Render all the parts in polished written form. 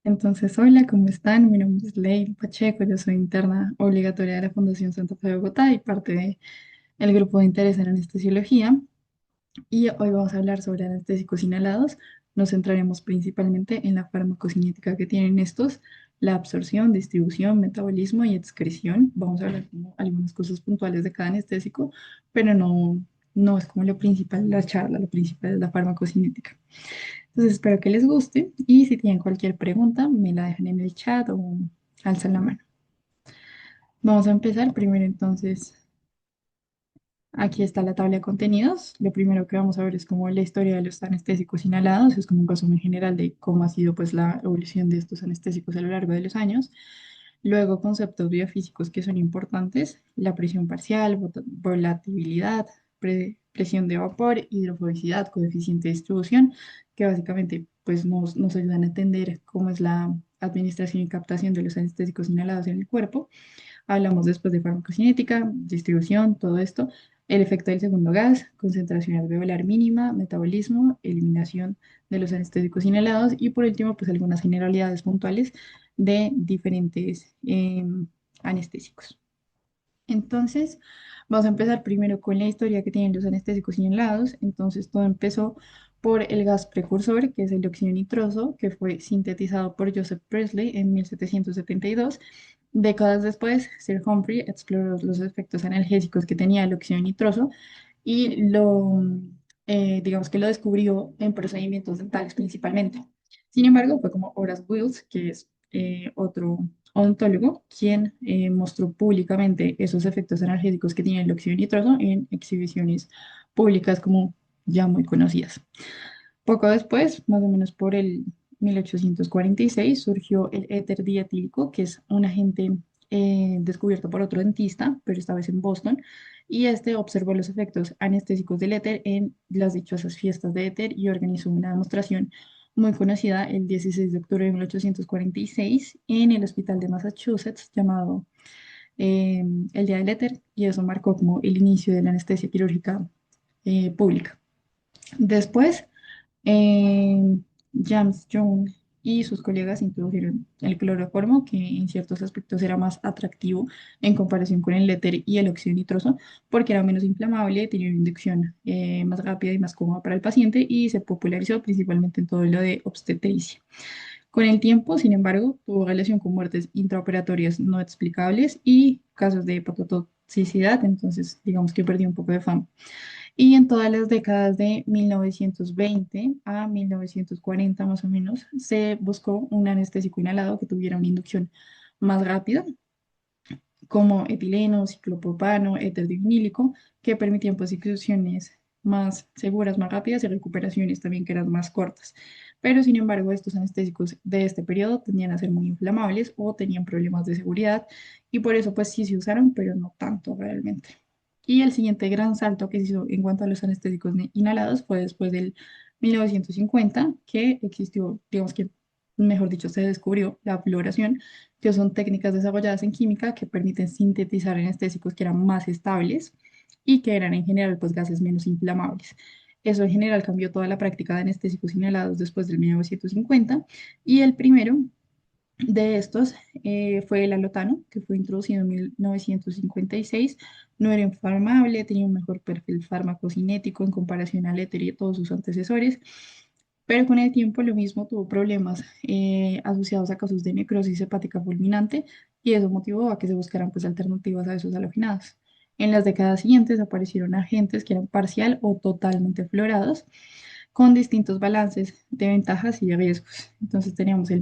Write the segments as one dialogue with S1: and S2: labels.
S1: Entonces, hola, ¿cómo están? Mi nombre es Ley Pacheco, yo soy interna obligatoria de la Fundación Santa Fe de Bogotá y parte del grupo de interés en anestesiología. Y hoy vamos a hablar sobre anestésicos inhalados. Nos centraremos principalmente en la farmacocinética que tienen estos, la absorción, distribución, metabolismo y excreción. Vamos a hablar como algunas cosas puntuales de cada anestésico, pero no es como lo principal de la charla, lo principal es la farmacocinética. Entonces espero que les guste y si tienen cualquier pregunta me la dejan en el chat o alzan la mano. Vamos a empezar primero entonces. Aquí está la tabla de contenidos. Lo primero que vamos a ver es como la historia de los anestésicos inhalados, es como un resumen general de cómo ha sido pues la evolución de estos anestésicos a lo largo de los años. Luego conceptos biofísicos que son importantes, la presión parcial, volatilidad, presión de vapor, hidrofobicidad, coeficiente de distribución, que básicamente pues nos ayudan a entender cómo es la administración y captación de los anestésicos inhalados en el cuerpo. Hablamos después de farmacocinética, distribución, todo esto, el efecto del segundo gas, concentración alveolar mínima, metabolismo, eliminación de los anestésicos inhalados y por último, pues algunas generalidades puntuales de diferentes anestésicos. Entonces, vamos a empezar primero con la historia que tienen los anestésicos inhalados. Entonces, todo empezó por el gas precursor, que es el óxido nitroso, que fue sintetizado por Joseph Priestley en 1772. Décadas después, Sir Humphrey exploró los efectos analgésicos que tenía el óxido nitroso y digamos que lo descubrió en procedimientos dentales principalmente. Sin embargo, fue como Horace Wills, que es otro odontólogo, quien mostró públicamente esos efectos analgésicos que tiene el óxido nitroso en exhibiciones públicas como ya muy conocidas. Poco después, más o menos por el 1846, surgió el éter dietílico, que es un agente descubierto por otro dentista, pero esta vez en Boston, y este observó los efectos anestésicos del éter en las dichosas fiestas de éter y organizó una demostración muy conocida el 16 de octubre de 1846 en el hospital de Massachusetts llamado eh, el Día del Éter, y eso marcó como el inicio de la anestesia quirúrgica pública. Después, eh, James Young y sus colegas introdujeron el cloroformo, que en ciertos aspectos era más atractivo en comparación con el éter y el óxido nitroso, porque era menos inflamable, tenía una inducción más rápida y más cómoda para el paciente y se popularizó principalmente en todo lo de obstetricia. Con el tiempo, sin embargo, tuvo relación con muertes intraoperatorias no explicables y casos de hepatotoxicidad, entonces digamos que perdió un poco de fama. Y en todas las décadas de 1920 a 1940 más o menos, se buscó un anestésico inhalado que tuviera una inducción más rápida, como etileno, ciclopropano, éter vinílico, que permitían pues ejecuciones más seguras, más rápidas y recuperaciones también que eran más cortas. Pero sin embargo, estos anestésicos de este periodo tendían a ser muy inflamables o tenían problemas de seguridad y por eso pues sí se usaron, pero no tanto realmente. Y el siguiente gran salto que se hizo en cuanto a los anestésicos inhalados fue después del 1950, que existió, digamos que, mejor dicho, se descubrió la fluoración, que son técnicas desarrolladas en química que permiten sintetizar anestésicos que eran más estables y que eran en general pues gases menos inflamables. Eso en general cambió toda la práctica de anestésicos inhalados después del 1950 y el primero de estos fue el alotano, que fue introducido en 1956. No era inflamable, tenía un mejor perfil farmacocinético en comparación al éter y a todos sus antecesores, pero con el tiempo lo mismo tuvo problemas asociados a casos de necrosis hepática fulminante y eso motivó a que se buscaran pues, alternativas a esos haloginados. En las décadas siguientes aparecieron agentes que eran parcial o totalmente fluorados con distintos balances de ventajas y de riesgos. Entonces teníamos el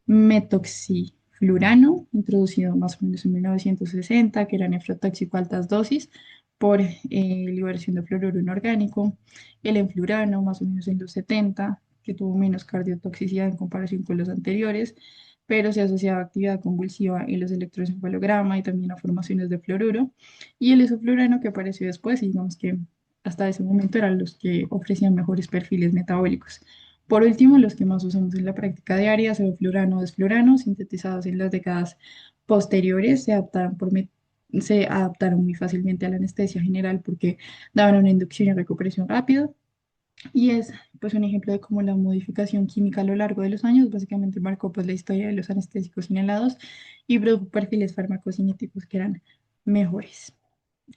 S1: metoxiflurano, introducido más o menos en 1960, que era nefrotóxico a altas dosis por liberación de fluoruro inorgánico. El enflurano, más o menos en los 70, que tuvo menos cardiotoxicidad en comparación con los anteriores, pero se asociaba a actividad convulsiva en los electroencefalograma y también a formaciones de fluoruro. Y el isoflurano, que apareció después, y digamos que hasta ese momento eran los que ofrecían mejores perfiles metabólicos. Por último, los que más usamos en la práctica diaria, sevoflurano, desflurano, sintetizados en las décadas posteriores, se adaptaron muy fácilmente a la anestesia general porque daban una inducción y recuperación rápida y es pues un ejemplo de cómo la modificación química a lo largo de los años básicamente marcó pues la historia de los anestésicos inhalados y produjo perfiles farmacocinéticos que eran mejores.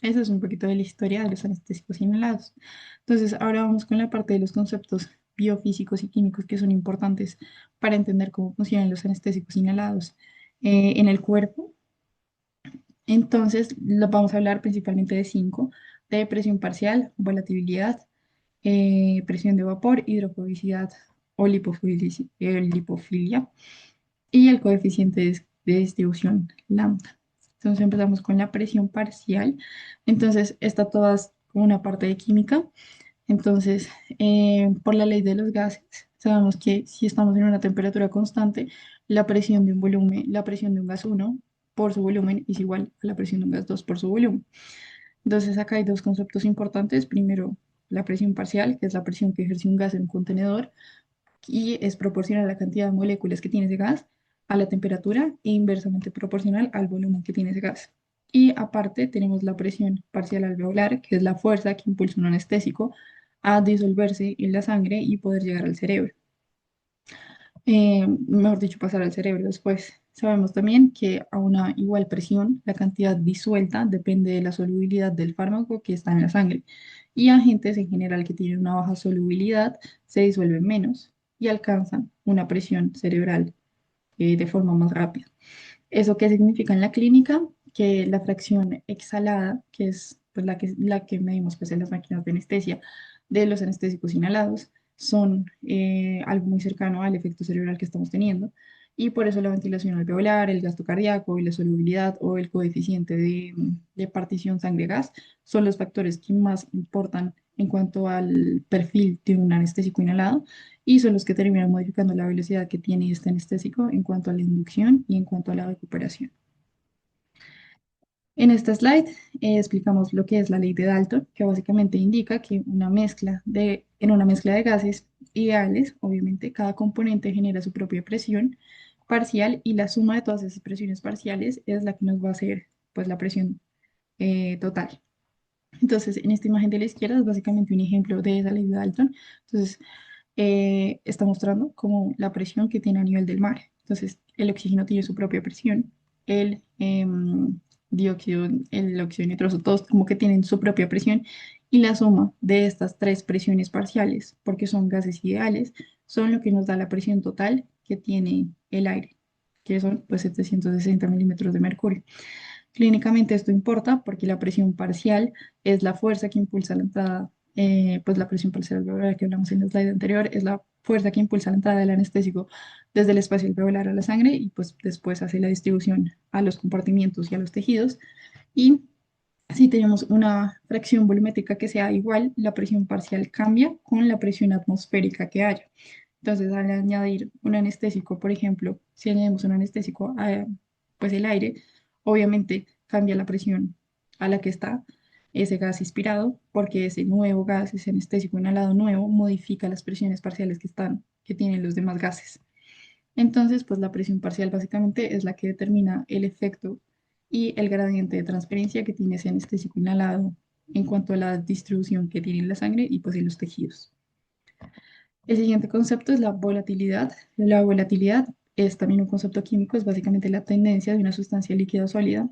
S1: Eso es un poquito de la historia de los anestésicos inhalados. Entonces, ahora vamos con la parte de los conceptos biofísicos y químicos que son importantes para entender cómo funcionan los anestésicos inhalados en el cuerpo. Entonces, vamos a hablar principalmente de cinco: de presión parcial, volatilidad, presión de vapor, hidrofobicidad o lipofilia y el coeficiente de distribución lambda. Entonces empezamos con la presión parcial. Entonces está todas como una parte de química. Entonces, por la ley de los gases, sabemos que si estamos en una temperatura constante, la presión de un volumen, la presión de un gas uno por su volumen es igual a la presión de un gas 2 por su volumen. Entonces, acá hay dos conceptos importantes. Primero, la presión parcial, que es la presión que ejerce un gas en un contenedor y es proporcional a la cantidad de moléculas que tiene ese gas, a la temperatura e inversamente proporcional al volumen que tiene ese gas. Y aparte tenemos la presión parcial alveolar, que es la fuerza que impulsa un anestésico a disolverse en la sangre y poder llegar al cerebro. Mejor dicho, pasar al cerebro después. Sabemos también que a una igual presión, la cantidad disuelta depende de la solubilidad del fármaco que está en la sangre. Y agentes en general que tienen una baja solubilidad se disuelven menos y alcanzan una presión cerebral de forma más rápida. ¿Eso qué significa en la clínica? Que la fracción exhalada, que es pues, la que medimos pues, en las máquinas de anestesia de los anestésicos inhalados, son algo muy cercano al efecto cerebral que estamos teniendo. Y por eso la ventilación alveolar, el gasto cardíaco y la solubilidad o el coeficiente de partición sangre-gas son los factores que más importan en cuanto al perfil de un anestésico inhalado y son los que terminan modificando la velocidad que tiene este anestésico en cuanto a la inducción y en cuanto a la recuperación. En esta slide explicamos lo que es la ley de Dalton, que básicamente indica que en una mezcla de gases ideales, obviamente cada componente genera su propia presión parcial y la suma de todas esas presiones parciales es la que nos va a hacer pues, la presión total. Entonces, en esta imagen de la izquierda es básicamente un ejemplo de esa ley de Dalton. Entonces, está mostrando como la presión que tiene a nivel del mar. Entonces, el oxígeno tiene su propia presión, el dióxido, el óxido nitroso, todos como que tienen su propia presión y la suma de estas tres presiones parciales, porque son gases ideales, son lo que nos da la presión total que tiene el aire, que son pues 760 milímetros de mercurio. Clínicamente esto importa porque la presión parcial es la fuerza que impulsa la entrada, pues la presión parcial alveolar que hablamos en el slide anterior es la fuerza que impulsa la entrada del anestésico desde el espacio alveolar a la sangre y pues después hace la distribución a los compartimientos y a los tejidos. Y si tenemos una fracción volumétrica que sea igual, la presión parcial cambia con la presión atmosférica que haya. Entonces, al añadir un anestésico, por ejemplo, si añadimos un anestésico a pues el aire, obviamente cambia la presión a la que está ese gas inspirado, porque ese nuevo gas, ese anestésico inhalado nuevo, modifica las presiones parciales que tienen los demás gases. Entonces, pues la presión parcial básicamente es la que determina el efecto y el gradiente de transferencia que tiene ese anestésico inhalado en cuanto a la distribución que tiene en la sangre y pues en los tejidos. El siguiente concepto es la volatilidad. La volatilidad es también un concepto químico, es básicamente la tendencia de una sustancia líquida o sólida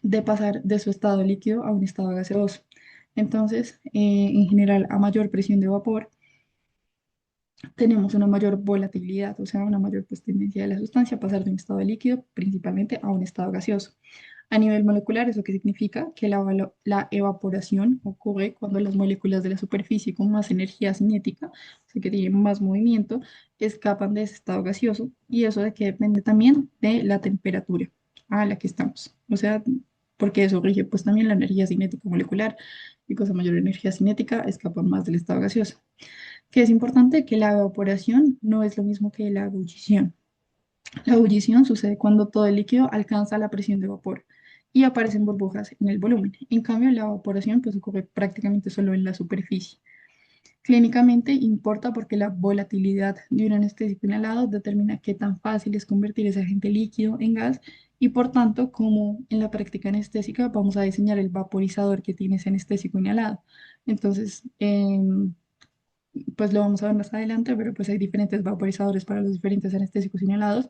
S1: de pasar de su estado líquido a un estado gaseoso. Entonces, en general, a mayor presión de vapor, tenemos una mayor volatilidad, o sea, una mayor pues, tendencia de la sustancia a pasar de un estado líquido principalmente a un estado gaseoso. A nivel molecular, ¿eso qué significa? Que la evaporación ocurre cuando las moléculas de la superficie con más energía cinética, o sea, que tienen más movimiento, escapan de ese estado gaseoso y eso de que depende también de la temperatura a la que estamos. O sea, porque eso rige pues también la energía cinética molecular y con mayor energía cinética escapan más del estado gaseoso. Que es importante que la evaporación no es lo mismo que la ebullición. La ebullición sucede cuando todo el líquido alcanza la presión de vapor y aparecen burbujas en el volumen. En cambio, la evaporación pues, ocurre prácticamente solo en la superficie. Clínicamente importa porque la volatilidad de un anestésico inhalado determina qué tan fácil es convertir ese agente líquido en gas y por tanto, como en la práctica anestésica, vamos a diseñar el vaporizador que tiene ese anestésico inhalado. Entonces, pues lo vamos a ver más adelante, pero pues hay diferentes vaporizadores para los diferentes anestésicos inhalados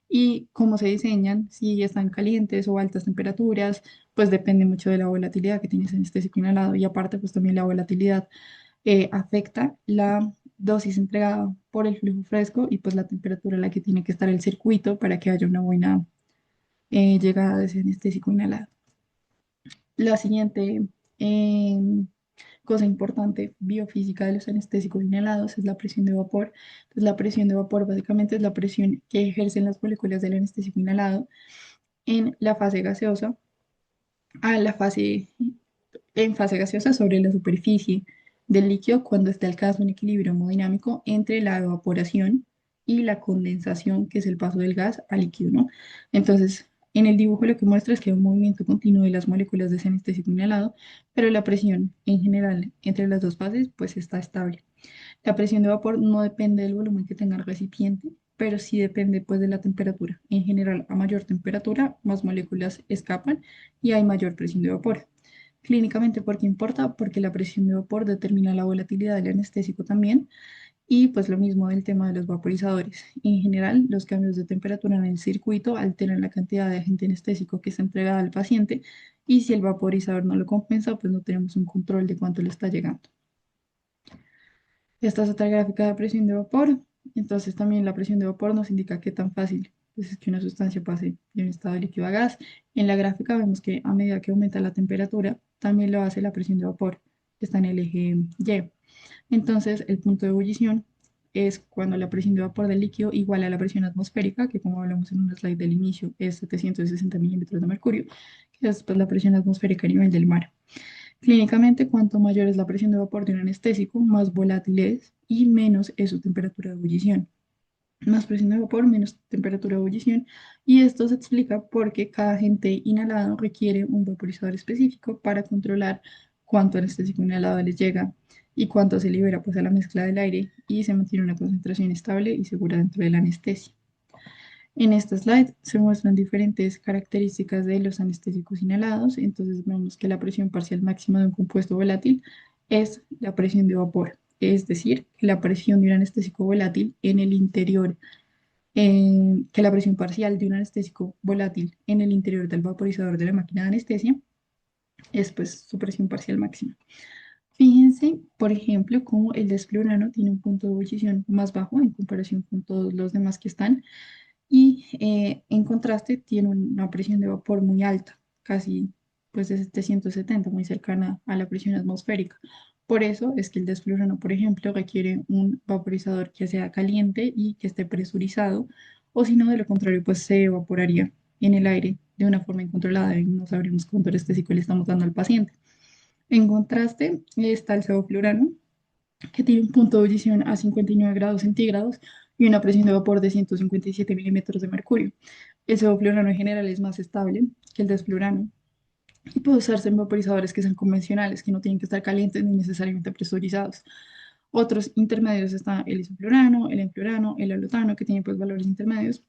S1: y cómo se diseñan, si están calientes o altas temperaturas, pues depende mucho de la volatilidad que tiene ese anestésico inhalado y aparte pues también la volatilidad afecta la dosis entregada por el flujo fresco y pues la temperatura a la que tiene que estar el circuito para que haya una buena llegada de ese anestésico inhalado. La siguiente cosa importante biofísica de los anestésicos inhalados es la presión de vapor. Entonces, la presión de vapor básicamente es la presión que ejercen las moléculas del anestésico inhalado en la fase gaseosa a la fase, en fase gaseosa sobre la superficie del líquido cuando está alcanza un equilibrio hemodinámico entre la evaporación y la condensación, que es el paso del gas al líquido, ¿no? Entonces, en el dibujo lo que muestra es que hay un movimiento continuo de las moléculas de ese anestésico inhalado, pero la presión en general entre las dos fases pues está estable. La presión de vapor no depende del volumen que tenga el recipiente, pero sí depende pues de la temperatura. En general, a mayor temperatura, más moléculas escapan y hay mayor presión de vapor. Clínicamente, ¿por qué importa? Porque la presión de vapor determina la volatilidad del anestésico también y pues lo mismo del tema de los vaporizadores. En general, los cambios de temperatura en el circuito alteran la cantidad de agente anestésico que está entregada al paciente y si el vaporizador no lo compensa, pues no tenemos un control de cuánto le está llegando. Esta es otra gráfica de presión de vapor. Entonces también la presión de vapor nos indica qué tan fácil pues, es que una sustancia pase de un estado líquido a gas. En la gráfica vemos que a medida que aumenta la temperatura, también lo hace la presión de vapor, que está en el eje Y. Entonces el punto de ebullición es cuando la presión de vapor del líquido iguala a la presión atmosférica, que como hablamos en un slide del inicio es 760 milímetros de mercurio, que es pues, la presión atmosférica a nivel del mar. Clínicamente, cuanto mayor es la presión de vapor de un anestésico, más volátil es y menos es su temperatura de ebullición. Más presión de vapor, menos temperatura de ebullición. Y esto se explica porque cada agente inhalado requiere un vaporizador específico para controlar cuánto anestésico inhalado les llega y cuánto se libera pues, a la mezcla del aire y se mantiene una concentración estable y segura dentro de la anestesia. En esta slide se muestran diferentes características de los anestésicos inhalados. Entonces vemos que la presión parcial máxima de un compuesto volátil es la presión de vapor, es decir, que la presión de un anestésico volátil en el interior, que la presión parcial de un anestésico volátil en el interior del vaporizador de la máquina de anestesia es pues su presión parcial máxima. Fíjense, por ejemplo, cómo el desflurano tiene un punto de ebullición más bajo en comparación con todos los demás que están y en contraste tiene una presión de vapor muy alta, casi pues de 770, muy cercana a la presión atmosférica. Por eso es que el desflurano, por ejemplo, requiere un vaporizador que sea caliente y que esté presurizado, o si no, de lo contrario, pues se evaporaría en el aire de una forma incontrolada y no sabríamos cuánto anestésico le estamos dando al paciente. En contraste, está el sevoflurano, que tiene un punto de ebullición a 59 grados centígrados y una presión de vapor de 157 milímetros de mercurio. El sevoflurano en general es más estable que el desflurano y puede usarse en vaporizadores que sean convencionales, que no tienen que estar calientes ni necesariamente presurizados. Otros intermedios están el isoflurano, el enflurano, el alotano, que tienen pues valores intermedios.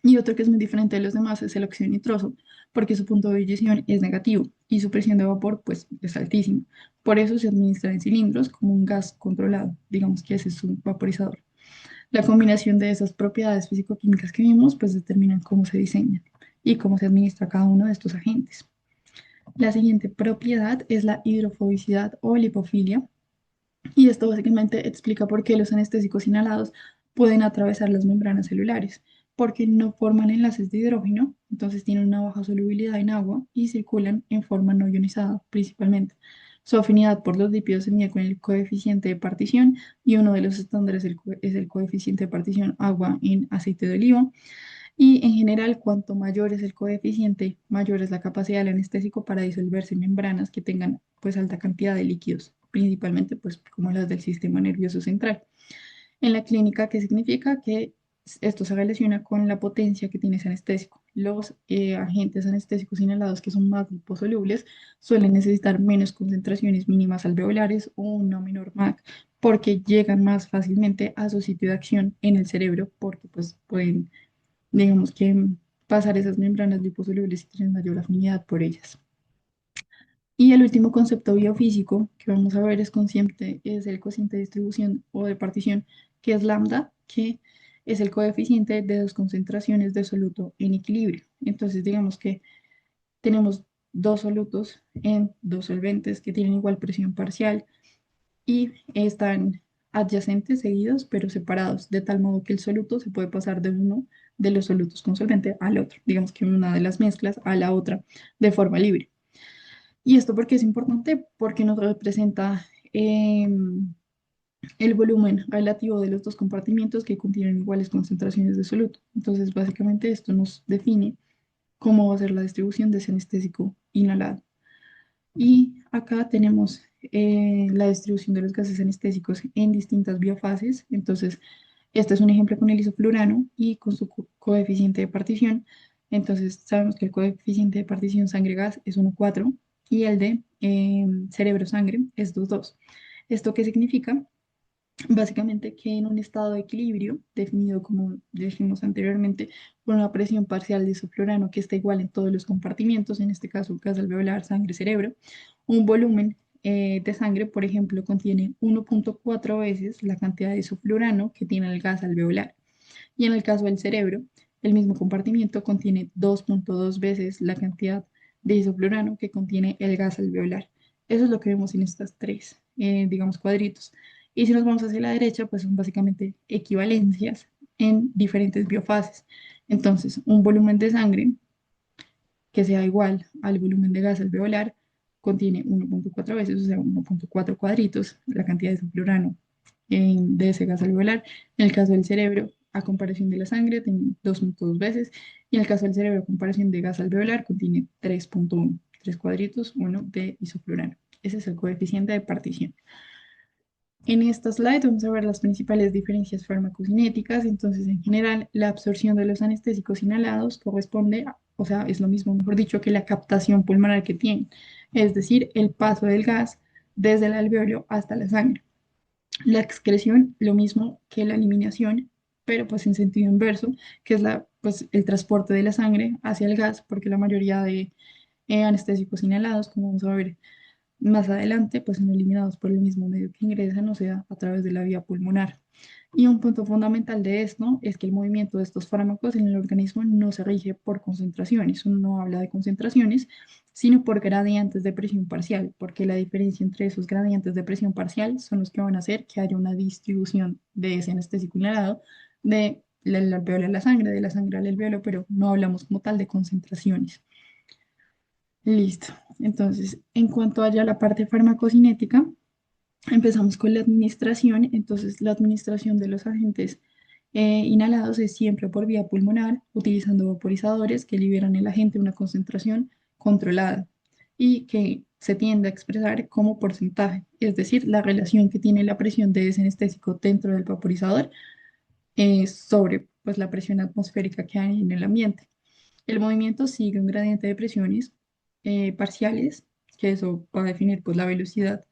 S1: Y otro que es muy diferente de los demás es el óxido nitroso, porque su punto de ebullición es negativo y su presión de vapor pues es altísima. Por eso se administra en cilindros como un gas controlado, digamos que ese es su vaporizador. La combinación de esas propiedades físico-químicas que vimos pues determinan cómo se diseñan y cómo se administra cada uno de estos agentes. La siguiente propiedad es la hidrofobicidad o lipofilia, y esto básicamente explica por qué los anestésicos inhalados pueden atravesar las membranas celulares, porque no forman enlaces de hidrógeno, entonces tienen una baja solubilidad en agua y circulan en forma no ionizada principalmente. Su afinidad por los lípidos se mide con el coeficiente de partición y uno de los estándares es el coeficiente de partición agua en aceite de oliva. Y en general, cuanto mayor es el coeficiente, mayor es la capacidad del anestésico para disolverse en membranas que tengan pues alta cantidad de líquidos, principalmente pues como las del sistema nervioso central. En la clínica, ¿qué significa? Que esto se relaciona con la potencia que tiene ese anestésico. Los agentes anestésicos inhalados que son más liposolubles suelen necesitar menos concentraciones mínimas alveolares o una menor MAC porque llegan más fácilmente a su sitio de acción en el cerebro porque pues pueden digamos que pasar esas membranas liposolubles y tener mayor afinidad por ellas. Y el último concepto biofísico que vamos a ver es el cociente de distribución o de partición, que es lambda, que es el coeficiente de dos concentraciones de soluto en equilibrio. Entonces, digamos que tenemos dos solutos en dos solventes que tienen igual presión parcial y están adyacentes, seguidos, pero separados, de tal modo que el soluto se puede pasar de uno de los solutos con solvente al otro, digamos que una de las mezclas a la otra de forma libre. ¿Y esto por qué es importante? Porque nos representa el volumen relativo de los dos compartimientos que contienen iguales concentraciones de soluto. Entonces, básicamente esto nos define cómo va a ser la distribución de ese anestésico inhalado. Y acá tenemos la distribución de los gases anestésicos en distintas biofases. Entonces, este es un ejemplo con el isoflurano y con su coeficiente de partición. Entonces, sabemos que el coeficiente de partición sangre-gas es 1,4 y el de cerebro-sangre es 2,2. ¿Esto qué significa? Básicamente que en un estado de equilibrio, definido como dijimos anteriormente, por una presión parcial de isoflurano que está igual en todos los compartimientos, en este caso gas alveolar, sangre, cerebro, un volumen de sangre, por ejemplo, contiene 1,4 veces la cantidad de isoflurano que tiene el gas alveolar. Y en el caso del cerebro, el mismo compartimiento contiene 2,2 veces la cantidad de isoflurano que contiene el gas alveolar. Eso es lo que vemos en estas tres, digamos, cuadritos. Y si nos vamos hacia la derecha, pues son básicamente equivalencias en diferentes biofases. Entonces, un volumen de sangre que sea igual al volumen de gas alveolar contiene 1,4 veces, o sea, 1,4 cuadritos, la cantidad de isoflurano de ese gas alveolar. En el caso del cerebro, a comparación de la sangre, tiene 2,2 veces. Y en el caso del cerebro, a comparación de gas alveolar, contiene 3,1, 3 cuadritos, 1 de isoflurano. Ese es el coeficiente de partición. En esta slide vamos a ver las principales diferencias farmacocinéticas. Entonces, en general, la absorción de los anestésicos inhalados corresponde, o sea, es lo mismo, mejor dicho, que la captación pulmonar que tienen, es decir, el paso del gas desde el alveolo hasta la sangre. La excreción, lo mismo que la eliminación, pero pues en sentido inverso, que es pues, el transporte de la sangre hacia el gas, porque la mayoría de anestésicos inhalados, como vamos a ver más adelante, pues son eliminados por el mismo medio que ingresan, o sea, a través de la vía pulmonar. Y un punto fundamental de esto es que el movimiento de estos fármacos en el organismo no se rige por concentraciones, uno no habla de concentraciones, sino por gradientes de presión parcial, porque la diferencia entre esos gradientes de presión parcial son los que van a hacer que haya una distribución de ese anestésico inhalado del alveolo a la sangre, de la sangre al alveolo, pero no hablamos como tal de concentraciones. Listo. Entonces, en cuanto a ya la parte farmacocinética, empezamos con la administración. Entonces, la administración de los agentes inhalados es siempre por vía pulmonar, utilizando vaporizadores que liberan el agente a una concentración controlada y que se tiende a expresar como porcentaje, es decir, la relación que tiene la presión de ese anestésico dentro del vaporizador sobre pues, la presión atmosférica que hay en el ambiente. El movimiento sigue un gradiente de presiones parciales, que eso va a definir pues, la velocidad,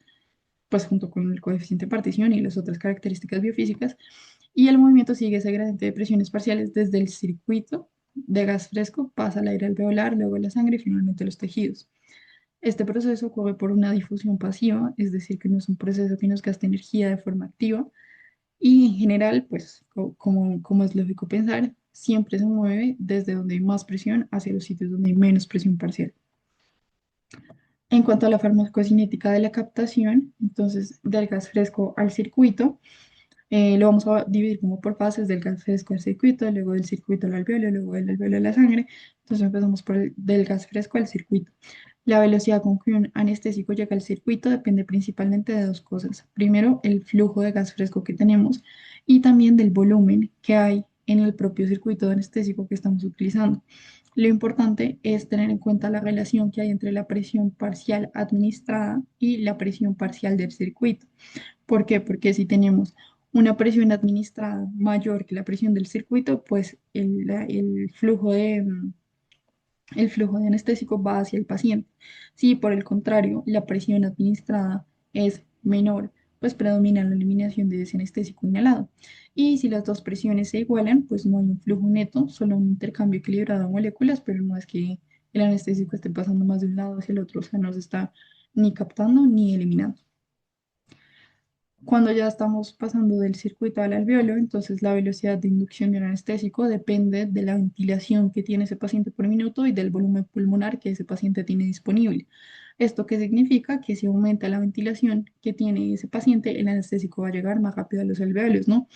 S1: pues junto con el coeficiente de partición y las otras características biofísicas, y el movimiento sigue ese gradiente de presiones parciales desde el circuito de gas fresco, pasa al aire alveolar, luego la sangre y finalmente los tejidos. Este proceso ocurre por una difusión pasiva, es decir, que no es un proceso que nos gaste energía de forma activa, y en general, pues como es lógico pensar, siempre se mueve desde donde hay más presión hacia los sitios donde hay menos presión parcial. En cuanto a la farmacocinética de la captación, entonces del gas fresco al circuito, lo vamos a dividir como por fases del gas fresco al circuito, luego del circuito al alveolo, luego del alveolo a la sangre. Entonces empezamos del gas fresco al circuito. La velocidad con que un anestésico llega al circuito depende principalmente de dos cosas. Primero, el flujo de gas fresco que tenemos y también del volumen que hay en el propio circuito de anestésico que estamos utilizando. Lo importante es tener en cuenta la relación que hay entre la presión parcial administrada y la presión parcial del circuito. ¿Por qué? Porque si tenemos una presión administrada mayor que la presión del circuito, pues el flujo de anestésico va hacia el paciente. Si por el contrario la presión administrada es menor, pues predomina la eliminación de ese anestésico inhalado. Y si las dos presiones se igualan, pues no hay un flujo neto, solo un intercambio equilibrado de moléculas, pero no es que el anestésico esté pasando más de un lado hacia el otro, o sea, no se está ni captando ni eliminando. Cuando ya estamos pasando del circuito al alveolo, entonces la velocidad de inducción de un anestésico depende de la ventilación que tiene ese paciente por minuto y del volumen pulmonar que ese paciente tiene disponible. ¿Esto qué significa? Que si aumenta la ventilación que tiene ese paciente, el anestésico va a llegar más rápido a los alveolos, ¿no?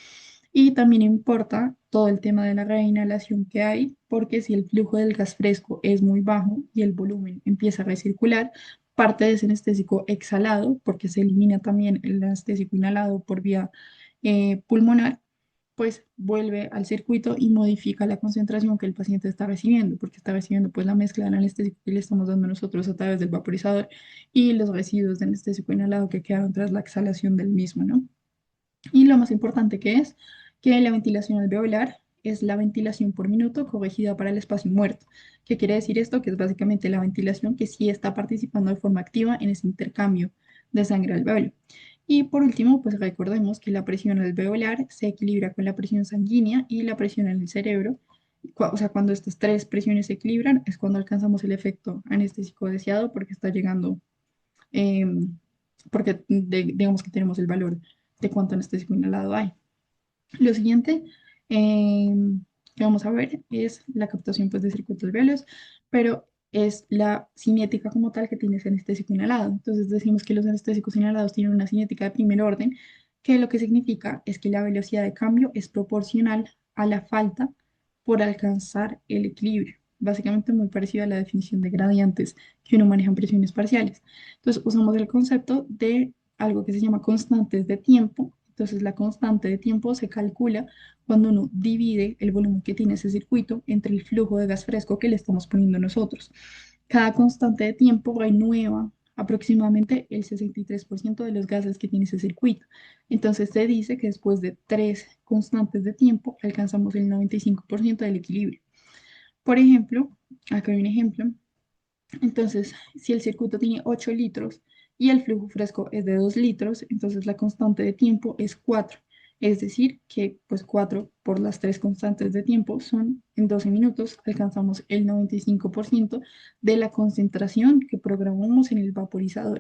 S1: Y también importa todo el tema de la reinhalación que hay, porque si el flujo del gas fresco es muy bajo y el volumen empieza a recircular, parte de ese anestésico exhalado, porque se elimina también el anestésico inhalado por vía pulmonar, pues vuelve al circuito y modifica la concentración que el paciente está recibiendo, porque está recibiendo pues la mezcla del anestésico que le estamos dando nosotros a través del vaporizador y los residuos de anestésico inhalado que quedaron tras la exhalación del mismo, ¿no? Y lo más importante que es que la ventilación alveolar es la ventilación por minuto corregida para el espacio muerto. ¿Qué quiere decir esto? Que es básicamente la ventilación que sí está participando de forma activa en ese intercambio de sangre alveolo. Y por último, pues recordemos que la presión alveolar se equilibra con la presión sanguínea y la presión en el cerebro. O sea, cuando estas tres presiones se equilibran es cuando alcanzamos el efecto anestésico deseado porque está llegando, eh, porque digamos que tenemos el valor de cuánto anestésico inhalado hay. Lo siguiente eh, que vamos a ver es la captación pues, de circuitos alveolos, pero es la cinética como tal que tiene ese anestésico inhalado. Entonces decimos que los anestésicos inhalados tienen una cinética de primer orden, que lo que significa es que la velocidad de cambio es proporcional a la falta por alcanzar el equilibrio. Básicamente muy parecido a la definición de gradientes que uno maneja en presiones parciales. Entonces usamos el concepto de algo que se llama constantes de tiempo. Entonces, la constante de tiempo se calcula cuando uno divide el volumen que tiene ese circuito entre el flujo de gas fresco que le estamos poniendo nosotros. Cada constante de tiempo renueva aproximadamente el 63% de los gases que tiene ese circuito. Entonces, se dice que después de tres constantes de tiempo alcanzamos el 95% del equilibrio. Por ejemplo, acá hay un ejemplo. Entonces, si el circuito tiene 8 litros y el flujo fresco es de 2 litros, entonces la constante de tiempo es 4. Es decir, que pues 4 por las tres constantes de tiempo son en 12 minutos, alcanzamos el 95% de la concentración que programamos en el vaporizador.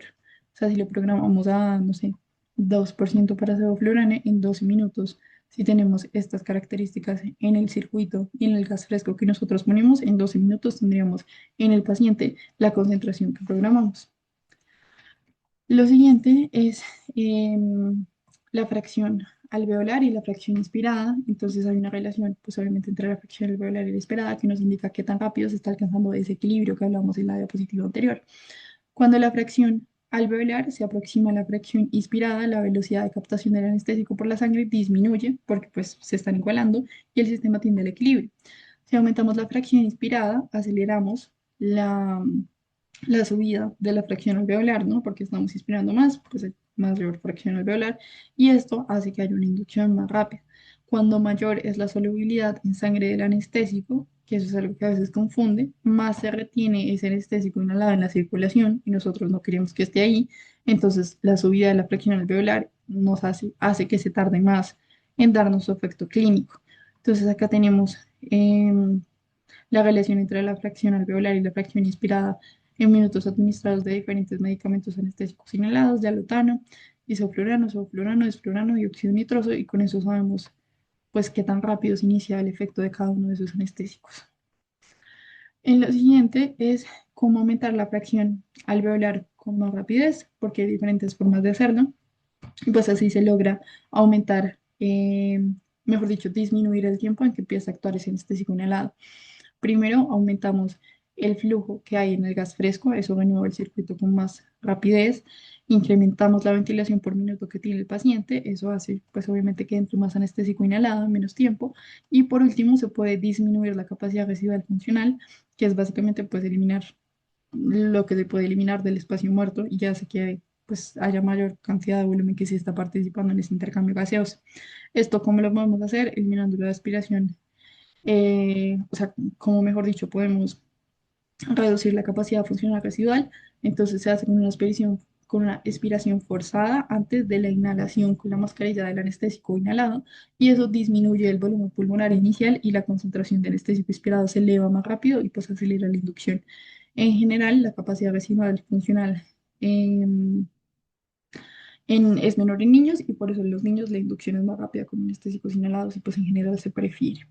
S1: O sea, si lo programamos a, no sé, 2% para sevoflurane en 12 minutos, si tenemos estas características en el circuito y en el gas fresco que nosotros ponemos, en 12 minutos tendríamos en el paciente la concentración que programamos. Lo siguiente es la fracción alveolar y la fracción inspirada. Entonces hay una relación, pues obviamente, entre la fracción alveolar y la inspirada que nos indica qué tan rápido se está alcanzando ese equilibrio que hablamos en la diapositiva anterior. Cuando la fracción alveolar se aproxima a la fracción inspirada, la velocidad de captación del anestésico por la sangre disminuye porque pues se están igualando y el sistema tiende al equilibrio. Si aumentamos la fracción inspirada, aceleramos la subida de la fracción alveolar, ¿no? Porque estamos inspirando más, pues hay mayor fracción alveolar y esto hace que haya una inducción más rápida. Cuando mayor es la solubilidad en sangre del anestésico, que eso es algo que a veces confunde, más se retiene ese anestésico inhalado en la circulación y nosotros no queremos que esté ahí, entonces la subida de la fracción alveolar nos hace que se tarde más en darnos su efecto clínico. Entonces acá tenemos la relación entre la fracción alveolar y la fracción inspirada en minutos administrados de diferentes medicamentos anestésicos inhalados, de alotano, isoflurano, sevoflurano, desflurano, dióxido nitroso, y con eso sabemos pues qué tan rápido se inicia el efecto de cada uno de esos anestésicos. En lo siguiente es cómo aumentar la fracción alveolar con más rapidez, porque hay diferentes formas de hacerlo, y pues así se logra aumentar, mejor dicho, disminuir el tiempo en que empieza a actuar ese anestésico inhalado. Primero aumentamos el flujo que hay en el gas fresco, eso renueva el circuito con más rapidez, incrementamos la ventilación por minuto que tiene el paciente, eso hace pues obviamente que entre más anestésico inhalado en menos tiempo, y por último se puede disminuir la capacidad residual funcional, que es básicamente pues eliminar lo que se puede eliminar del espacio muerto y ya hace que pues haya mayor cantidad de volumen que se está participando en ese intercambio gaseoso. Esto, ¿cómo lo podemos hacer? Eliminando la aspiración, o sea, como mejor dicho, podemos reducir la capacidad funcional residual, entonces se hace con una expiración forzada antes de la inhalación con la mascarilla del anestésico inhalado y eso disminuye el volumen pulmonar inicial y la concentración de anestésico inspirado se eleva más rápido y pues acelera la inducción. En general, la capacidad residual funcional es menor en niños y por eso en los niños la inducción es más rápida con anestésicos inhalados y pues en general se prefiere.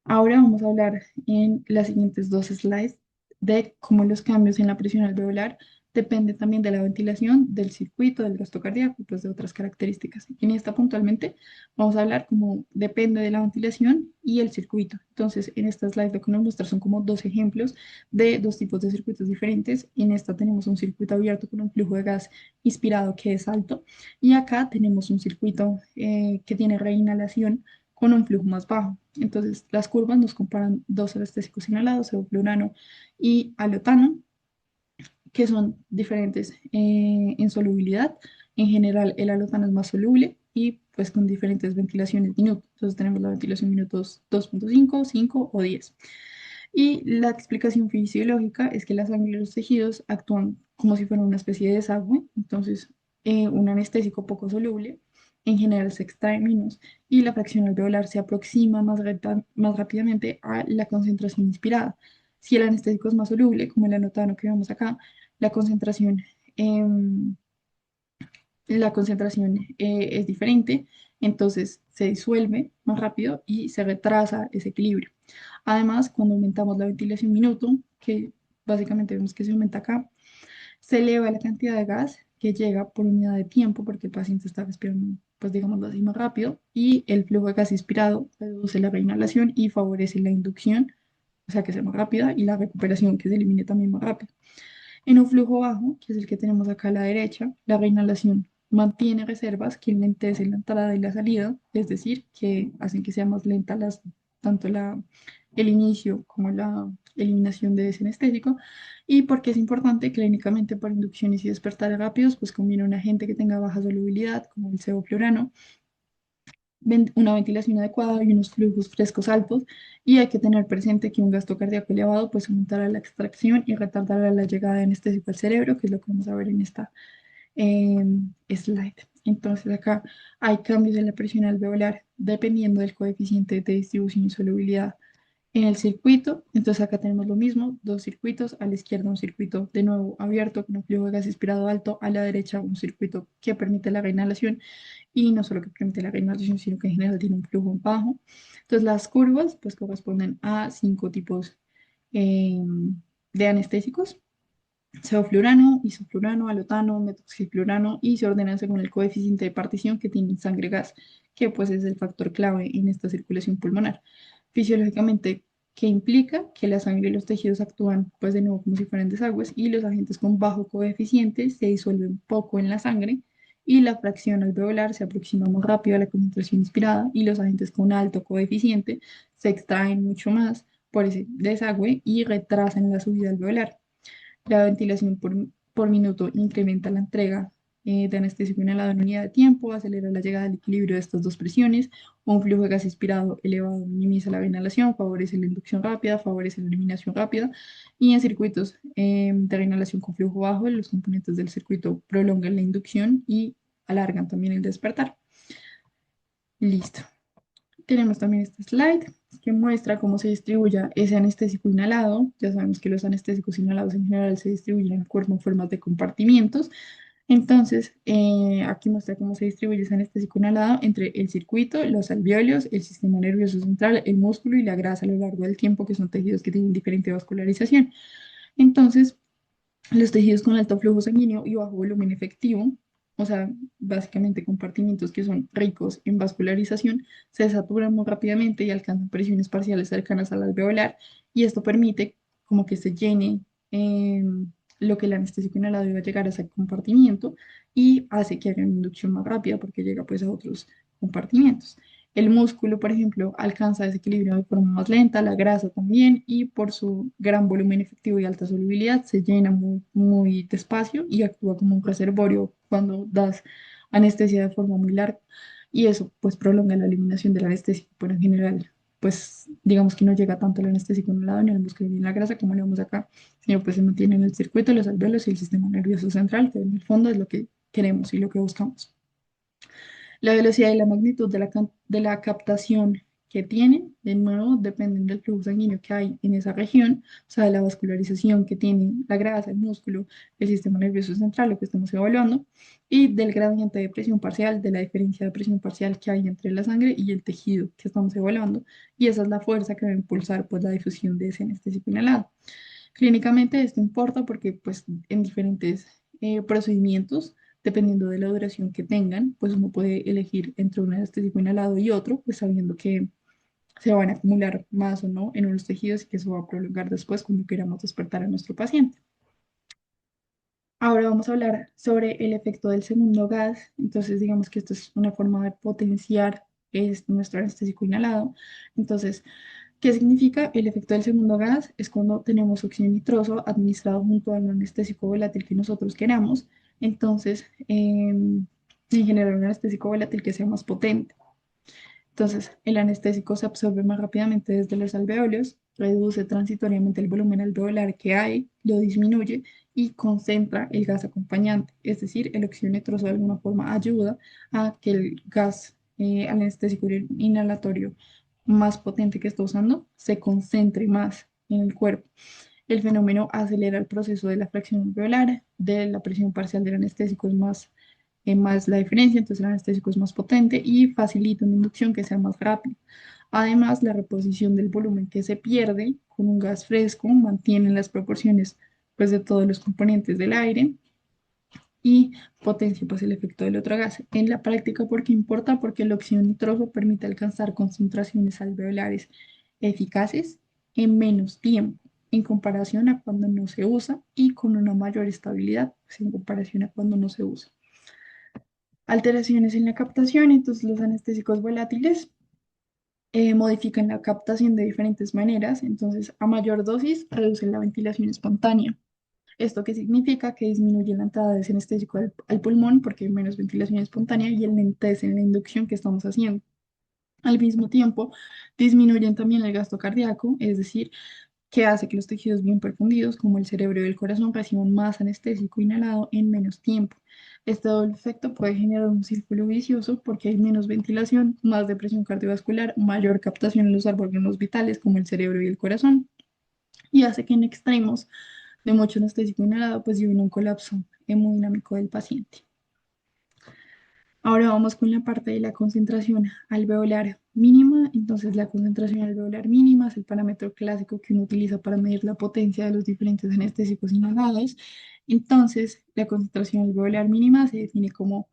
S1: Ahora vamos a hablar en las siguientes dos slides de cómo los cambios en la presión alveolar dependen también de la ventilación, del circuito, del gasto cardíaco y pues de otras características. En esta puntualmente vamos a hablar cómo depende de la ventilación y el circuito. Entonces, en esta slide lo que nos muestra son como dos ejemplos de dos tipos de circuitos diferentes. En esta tenemos un circuito abierto con un flujo de gas inspirado que es alto y acá tenemos un circuito que tiene reinhalación con un flujo más bajo. Entonces, las curvas nos comparan dos anestésicos inhalados, sevoflurano y alotano, que son diferentes en solubilidad. En general, el alotano es más soluble y pues con diferentes ventilaciones minuto. Entonces, tenemos la ventilación minutos 2.5, 5 o 10. Y la explicación fisiológica es que la sangre y los tejidos actúan como si fuera una especie de desagüe. Entonces, un anestésico poco soluble en general se extrae menos y la fracción alveolar se aproxima más rápidamente a la concentración inspirada. Si el anestésico es más soluble, como el anotano que vemos acá, la concentración, em, la concentración es diferente, entonces se disuelve más rápido y se retrasa ese equilibrio. Además, cuando aumentamos la ventilación minuto, que básicamente vemos que se aumenta acá, se eleva la cantidad de gas que llega por unidad de tiempo porque el paciente está respirando, pues digámoslo así, más rápido y el flujo de gas inspirado reduce la reinhalación y favorece la inducción, o sea que sea más rápida y la recuperación que se elimine también más rápido. En un flujo bajo, que es el que tenemos acá a la derecha, la reinhalación mantiene reservas que enlentecen la entrada y la salida, es decir, que hacen que sea más lenta tanto el inicio como la eliminación de ese anestésico. Y porque es importante clínicamente para inducciones y despertares rápidos, pues conviene un agente que tenga baja solubilidad, como el sevoflurano, una ventilación adecuada y unos flujos frescos altos. Y hay que tener presente que un gasto cardíaco elevado pues aumentará la extracción y retardará la llegada de anestésico al cerebro, que es lo que vamos a ver en esta slide. Entonces acá hay cambios en la presión alveolar dependiendo del coeficiente de distribución y solubilidad en el circuito. Entonces acá tenemos lo mismo, dos circuitos, a la izquierda un circuito de nuevo abierto con un flujo de gas inspirado alto, a la derecha un circuito que permite la reinhalación y no solo que permite la reinhalación, sino que en general tiene un flujo bajo. Entonces las curvas pues corresponden a cinco tipos eh, de anestésicos: sevoflurano, isoflurano, alotano, metoxiflurano y se ordenan según el coeficiente de partición que tiene sangre gas, que pues es el factor clave en esta circulación pulmonar. Fisiológicamente, ¿qué implica? Que la sangre y los tejidos actúan pues de nuevo como si fueran desagües y los agentes con bajo coeficiente se disuelven poco en la sangre y la fracción alveolar se aproxima más rápido a la concentración inspirada y los agentes con alto coeficiente se extraen mucho más por ese desagüe y retrasan la subida alveolar. La ventilación por minuto incrementa la entrega de anestésico inhalado en unidad de tiempo, acelera la llegada al equilibrio de estas dos presiones. Un flujo de gas inspirado elevado minimiza la inhalación, favorece la inducción rápida, favorece la eliminación rápida. Y en circuitos de reinhalación con flujo bajo, los componentes del circuito prolongan la inducción y alargan también el despertar. Listo. Tenemos también este slide que muestra cómo se distribuye ese anestésico inhalado. Ya sabemos que los anestésicos inhalados en general se distribuyen en el cuerpo en formas de compartimientos. Entonces, aquí muestra cómo se distribuye ese anestésico inhalado entre el circuito, los alveolos, el sistema nervioso central, el músculo y la grasa a lo largo del tiempo, que son tejidos que tienen diferente vascularización. Entonces, los tejidos con alto flujo sanguíneo y bajo volumen efectivo, o sea, básicamente compartimientos que son ricos en vascularización, se saturan muy rápidamente y alcanzan presiones parciales cercanas al alveolar y esto permite como que se llene eh, lo que el anestésico inhalado iba a llegar a ese compartimiento y hace que haya una inducción más rápida porque llega pues a otros compartimientos. El músculo, por ejemplo, alcanza ese equilibrio de forma más lenta, la grasa también, y por su gran volumen efectivo y alta solubilidad se llena muy, muy despacio y actúa como un reservorio cuando das anestesia de forma muy larga. Y eso pues prolonga la eliminación del anestésico, pero en general, pues digamos que no llega tanto el anestésico en un lado, ni el músculo, ni en la grasa, como le vemos acá, sino pues se mantiene en el circuito, los alveolos y el sistema nervioso central, que en el fondo es lo que queremos y lo que buscamos. La velocidad y la magnitud de la captación que tienen, de nuevo, dependen del flujo sanguíneo que hay en esa región, o sea, de la vascularización que tiene la grasa, el músculo, el sistema nervioso central, lo que estamos evaluando, y del gradiente de presión parcial, de la diferencia de presión parcial que hay entre la sangre y el tejido que estamos evaluando, y esa es la fuerza que va a impulsar pues, la difusión de ese anestésico inhalado. Clínicamente esto importa porque pues en diferentes procedimientos, dependiendo de la duración que tengan, pues uno puede elegir entre un anestésico inhalado y otro, pues sabiendo que se van a acumular más o no en unos tejidos y que eso va a prolongar después cuando queramos despertar a nuestro paciente. Ahora vamos a hablar sobre el efecto del segundo gas. Entonces, digamos que esto es una forma de potenciar nuestro anestésico inhalado. Entonces, ¿qué significa el efecto del segundo gas? Es cuando tenemos óxido nitroso administrado junto al anestésico volátil que nosotros queramos. Entonces, en general, un anestésico volátil que sea más potente. Entonces, el anestésico se absorbe más rápidamente desde los alveolos, reduce transitoriamente el volumen alveolar que hay, lo disminuye y concentra el gas acompañante. Es decir, el óxido nitroso de alguna forma ayuda a que el gas anestésico inhalatorio más potente que está usando se concentre más en el cuerpo. El fenómeno acelera el proceso de la fracción alveolar, de la presión parcial del anestésico es más la diferencia, entonces el anestésico es más potente y facilita una inducción que sea más rápida. Además, la reposición del volumen que se pierde con un gas fresco mantiene las proporciones pues, de todos los componentes del aire y potencia pues, el efecto del otro gas. En la práctica, ¿por qué importa? Porque el óxido nitroso permite alcanzar concentraciones alveolares eficaces en menos tiempo en comparación a cuando no se usa y con una mayor estabilidad pues, en comparación a cuando no se usa. Alteraciones en la captación, entonces los anestésicos volátiles modifican la captación de diferentes maneras, entonces a mayor dosis reducen la ventilación espontánea. ¿Esto qué significa? Que disminuye la entrada de ese anestésico al pulmón porque hay menos ventilación espontánea y enlentece la inducción que estamos haciendo. Al mismo tiempo, disminuyen también el gasto cardíaco, es decir, que hace que los tejidos bien perfundidos, como el cerebro y el corazón, reciban más anestésico inhalado en menos tiempo. Este doble efecto puede generar un círculo vicioso porque hay menos ventilación, más depresión cardiovascular, mayor captación en los órganos vitales, como el cerebro y el corazón, y hace que en extremos de mucho anestésico inhalado, pues lleven a un colapso hemodinámico del paciente. Ahora vamos con la parte de la concentración alveolar mínima. Entonces, la concentración alveolar mínima es el parámetro clásico que uno utiliza para medir la potencia de los diferentes anestésicos inhalados. Entonces, la concentración alveolar mínima se define como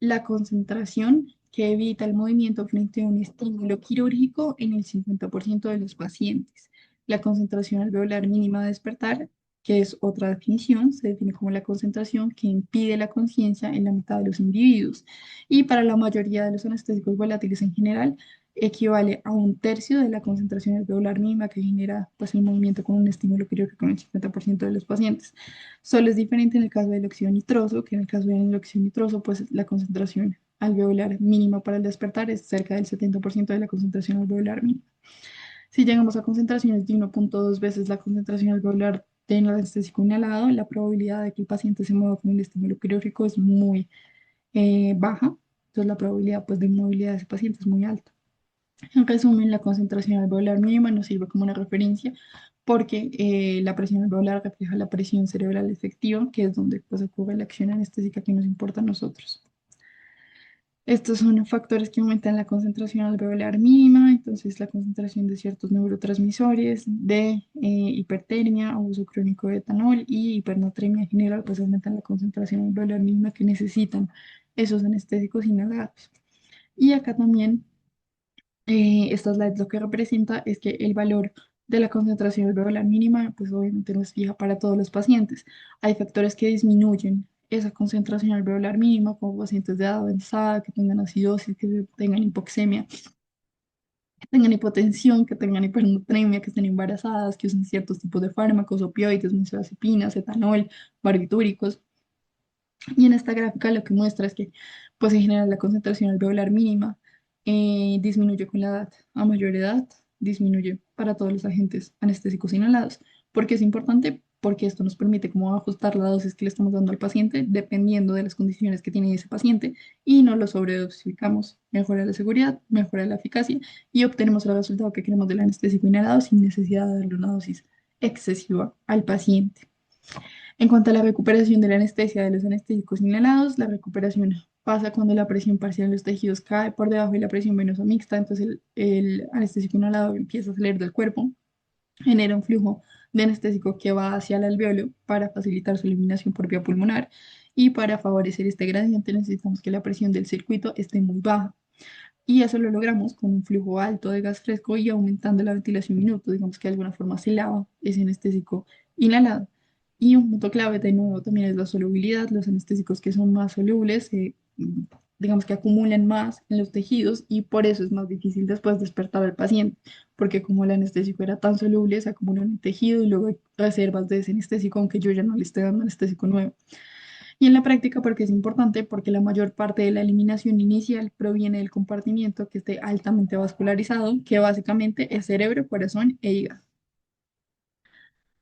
S1: la concentración que evita el movimiento frente a un estímulo quirúrgico en el 50% de los pacientes. La concentración alveolar mínima de despertar, que es otra definición, se define como la concentración que impide la conciencia en la mitad de los individuos. Y para la mayoría de los anestésicos volátiles en general, equivale a un tercio de la concentración alveolar mínima que genera pues, el movimiento con un estímulo quirúrgico en el 50% de los pacientes. Solo es diferente en el caso del óxido nitroso, que en el caso del óxido nitroso, pues la concentración alveolar mínima para el despertar es cerca del 70% de la concentración alveolar mínima. Si llegamos a concentraciones de 1,2 veces la concentración alveolar del anestésico inhalado, la probabilidad de que el paciente se mueva con el estímulo quirúrgico es muy baja, entonces la probabilidad pues, de inmovilidad de ese paciente es muy alta. En resumen, la concentración alveolar mínima nos sirve como una referencia porque la presión alveolar refleja la presión cerebral efectiva, que es donde pues, ocurre la acción anestésica que nos importa a nosotros. Estos son factores que aumentan la concentración alveolar mínima, entonces la concentración de ciertos neurotransmisores, de hipertermia, uso crónico de etanol y hipernatremia en general, pues aumentan la concentración alveolar mínima que necesitan esos anestésicos inhalados. Y acá también esta slide lo que representa es que el valor de la concentración alveolar mínima, pues obviamente no es fija para todos los pacientes. Hay factores que disminuyen esa concentración alveolar mínima, como pacientes de edad avanzada, que tengan acidosis, que tengan hipoxemia, que tengan hipotensión, que tengan hipernatremia, que estén embarazadas, que usen ciertos tipos de fármacos, opioides, benzodiazepinas, etanol, barbitúricos. Y en esta gráfica lo que muestra es que, pues en general, la concentración alveolar mínima disminuye con la edad. A mayor edad, disminuye para todos los agentes anestésicos inhalados. ¿Por qué es importante? porque esto nos permite como ajustar la dosis que le estamos dando al paciente dependiendo de las condiciones que tiene ese paciente y no lo sobredosificamos. Mejora la seguridad, mejora la eficacia y obtenemos el resultado que queremos del anestésico inhalado sin necesidad de darle una dosis excesiva al paciente. En cuanto a la recuperación de la anestesia de los anestésicos inhalados, la recuperación pasa cuando la presión parcial de los tejidos cae por debajo de la presión venosa mixta, entonces el anestésico inhalado empieza a salir del cuerpo, genera un flujo de anestésico que va hacia el alveolo para facilitar su eliminación por vía pulmonar y para favorecer este gradiente necesitamos que la presión del circuito esté muy baja. Y eso lo logramos con un flujo alto de gas fresco y aumentando la ventilación minuto. Digamos que de alguna forma se lava ese anestésico inhalado. Y un punto clave de nuevo también es la solubilidad. Los anestésicos que son más solubles, digamos que acumulan más en los tejidos y por eso es más difícil después despertar al paciente, porque como el anestésico era tan soluble, se acumula en el tejido y luego hay reservas de ese anestésico, aunque yo ya no le esté dando anestésico nuevo. Y en la práctica, porque es importante, porque la mayor parte de la eliminación inicial proviene del compartimiento que esté altamente vascularizado, que básicamente es cerebro, corazón e hígado.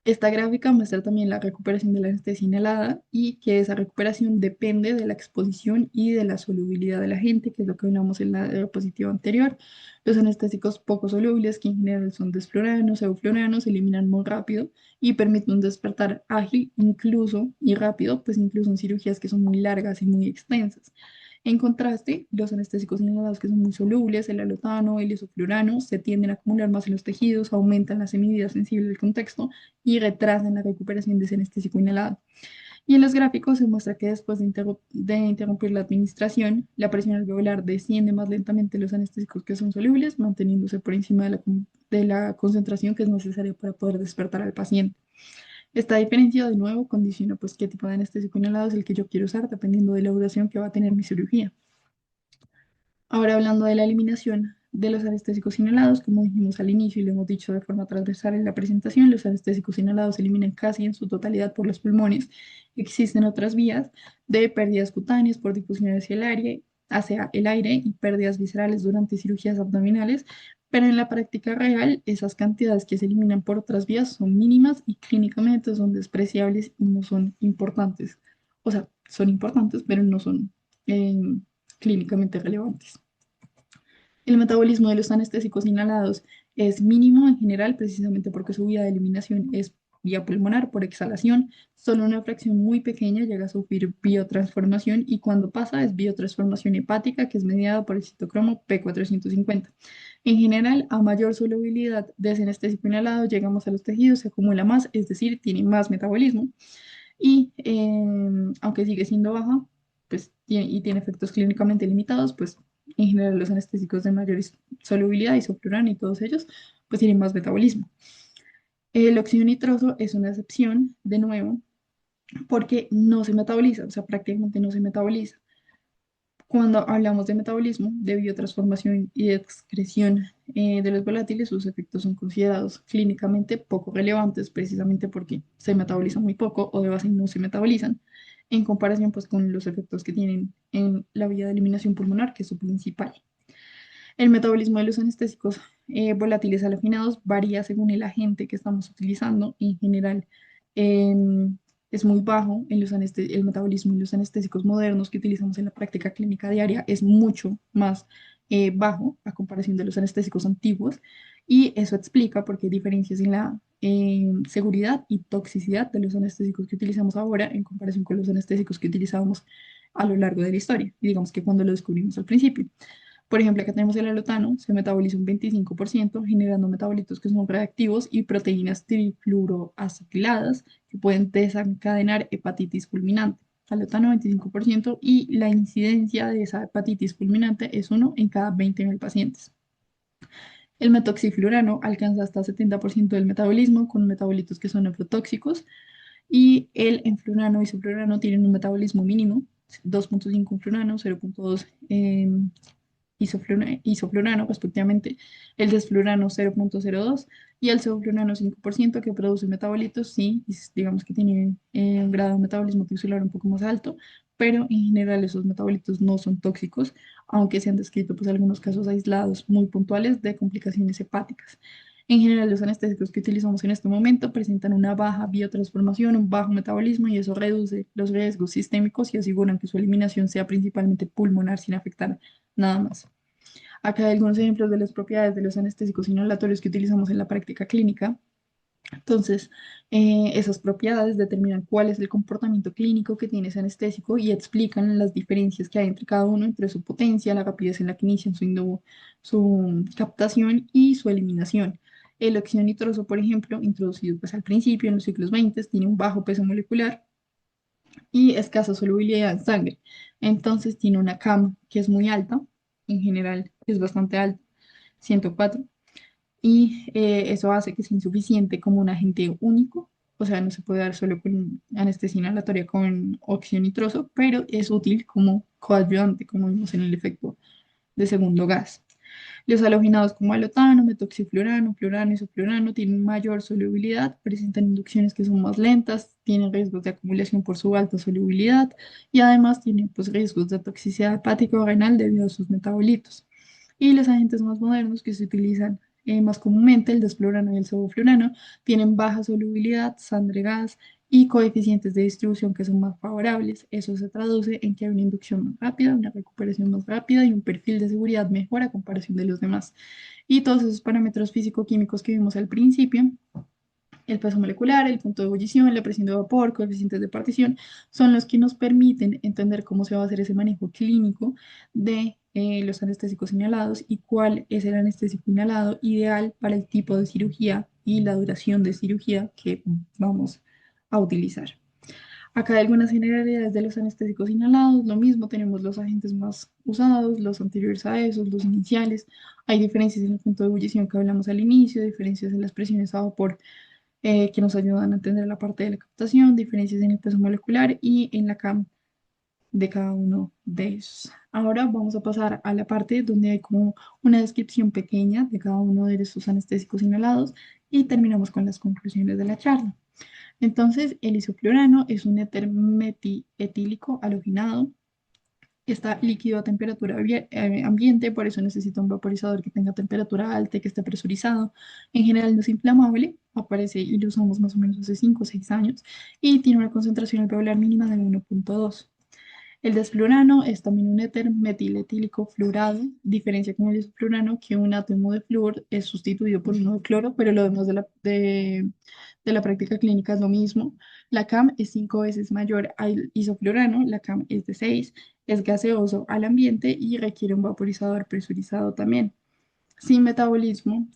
S1: Esta gráfica muestra también la recuperación de la anestesia inhalada y que esa recuperación depende de la exposición y de la solubilidad de la gente, que es lo que hablamos en la diapositiva anterior. Los anestésicos poco solubles, que en general son desfluranos, eufluranos, se eliminan muy rápido y permiten un despertar ágil, incluso y rápido, pues incluso en cirugías que son muy largas y muy extensas. En contraste, los anestésicos inhalados que son muy solubles, el alotano, el isoflurano, se tienden a acumular más en los tejidos, aumentan la semivida sensible del contexto y retrasan la recuperación de ese anestésico inhalado. Y en los gráficos se muestra que después de interrumpir la administración, la presión alveolar desciende más lentamente en los anestésicos que son solubles, manteniéndose por encima de la concentración que es necesaria para poder despertar al paciente. Esta diferencia, de nuevo, condiciona pues qué tipo de anestésico inhalado es el que yo quiero usar, dependiendo de la duración que va a tener mi cirugía. Ahora hablando de la eliminación de los anestésicos inhalados, como dijimos al inicio y lo hemos dicho de forma transversal en la presentación, los anestésicos inhalados se eliminan casi en su totalidad por los pulmones. Existen otras vías de pérdidas cutáneas por difusión hacia el aire y pérdidas viscerales durante cirugías abdominales, pero en la práctica real esas cantidades que se eliminan por otras vías son mínimas y clínicamente son despreciables y no son importantes. O sea, son importantes, pero no son eh, clínicamente relevantes. El metabolismo de los anestésicos inhalados es mínimo en general, precisamente porque su vía de eliminación es vía pulmonar por exhalación. Solo una fracción muy pequeña llega a sufrir biotransformación y cuando pasa es biotransformación hepática, que es mediada por el citocromo P450. En general, a mayor solubilidad de ese anestésico inhalado, llegamos a los tejidos, se acumula más, es decir, tiene más metabolismo y aunque sigue siendo baja, pues tiene efectos clínicamente limitados, pues en general los anestésicos de mayor solubilidad, isoflurano y todos ellos, pues tienen más metabolismo. El óxido nitroso es una excepción, de nuevo, porque no se metaboliza, o sea, prácticamente no se metaboliza. Cuando hablamos de metabolismo, de biotransformación y de excreción de los volátiles, sus efectos son considerados clínicamente poco relevantes, precisamente porque se metabolizan muy poco o de base no se metabolizan, en comparación pues, con los efectos que tienen en la vía de eliminación pulmonar, que es su principal. El metabolismo de los anestésicos volátiles haloginados varía según el agente que estamos utilizando. En general, es muy bajo en el metabolismo en los anestésicos modernos que utilizamos en la práctica clínica diaria es mucho más bajo a comparación de los anestésicos antiguos y eso explica por qué hay diferencias en la seguridad y toxicidad de los anestésicos que utilizamos ahora en comparación con los anestésicos que utilizábamos a lo largo de la historia y digamos que cuando lo descubrimos al principio. Por ejemplo, acá tenemos el alotano, se metaboliza un 25%, generando metabolitos que son reactivos y proteínas trifluoroacetiladas que pueden desencadenar hepatitis fulminante. Alotano 25% y la incidencia de esa hepatitis fulminante es 1 en cada 20.000 pacientes. El metoxiflurano alcanza hasta 70% del metabolismo con metabolitos que son nefrotóxicos y el enflurano y isoflurano tienen un metabolismo mínimo, 2.5 enflurano, 0.2 isoflurano, respectivamente, el desflurano 0.02 y el sevoflurano 5% que produce metabolitos, sí, digamos que tiene un grado de metabolismo tisular un poco más alto, pero en general esos metabolitos no son tóxicos, aunque se han descrito pues algunos casos aislados muy puntuales de complicaciones hepáticas. En general, los anestésicos que utilizamos en este momento presentan una baja biotransformación, un bajo metabolismo y eso reduce los riesgos sistémicos y aseguran que su eliminación sea principalmente pulmonar sin afectar nada más. Acá hay algunos ejemplos de las propiedades de los anestésicos inhalatorios que utilizamos en la práctica clínica. Entonces, esas propiedades determinan cuál es el comportamiento clínico que tiene ese anestésico y explican las diferencias que hay entre cada uno, entre su potencia, la rapidez en la que inician su captación y su eliminación. El óxido nitroso, por ejemplo, introducido pues, al principio en los siglos XX, tiene un bajo peso molecular y escasa solubilidad en sangre. Entonces, tiene una CAM que es muy alta, en general es bastante alta, 104 y eso hace que sea insuficiente como un agente único, o sea, no se puede dar solo con anestesia inhalatoria con óxido nitroso, pero es útil como coadyuvante, como vimos en el efecto de segundo gas. Los halogenados como alotano, metoxiflurano, fluorano y isoflurano tienen mayor solubilidad, presentan inducciones que son más lentas, tienen riesgos de acumulación por su alta solubilidad y además tienen pues, riesgos de toxicidad hepática o renal debido a sus metabolitos. Y los agentes más modernos que se utilizan más comúnmente, el desflurano y el sevoflurano, tienen baja solubilidad, sangre gas y coeficientes de distribución que son más favorables. Eso se traduce en que hay una inducción más rápida, una recuperación más rápida y un perfil de seguridad mejor a comparación de los demás. Y todos esos parámetros físico-químicos que vimos al principio, el peso molecular, el punto de ebullición, la presión de vapor, coeficientes de partición, son los que nos permiten entender cómo se va a hacer ese manejo clínico de los anestésicos inhalados y cuál es el anestésico inhalado ideal para el tipo de cirugía y la duración de cirugía que vamos a utilizar. Acá hay algunas generalidades de los anestésicos inhalados, lo mismo, tenemos los agentes más usados, los anteriores a esos, los iniciales. Hay diferencias en el punto de ebullición que hablamos al inicio, diferencias en las presiones a vapor que nos ayudan a entender la parte de la captación, diferencias en el peso molecular y en la CAM de cada uno de ellos. Ahora vamos a pasar a la parte donde hay como una descripción pequeña de cada uno de estos anestésicos inhalados y terminamos con las conclusiones de la charla. Entonces, el isoflurano es un éter metietílico halogenado. Está líquido a temperatura ambiente, por eso necesita un vaporizador que tenga temperatura alta y que esté presurizado. En general no es inflamable, aparece y lo usamos más o menos hace 5 o 6 años y tiene una concentración alveolar mínima de 1,2. El desflurano es también un éter metiletílico fluorado, diferencia con el isoflurano que un átomo de flúor es sustituido por uno de cloro, pero lo demás de la práctica clínica es lo mismo. La CAM es 5 veces mayor al isoflurano, la CAM es de 6, es gaseoso al ambiente y requiere un vaporizador presurizado también. Sin metabolismo,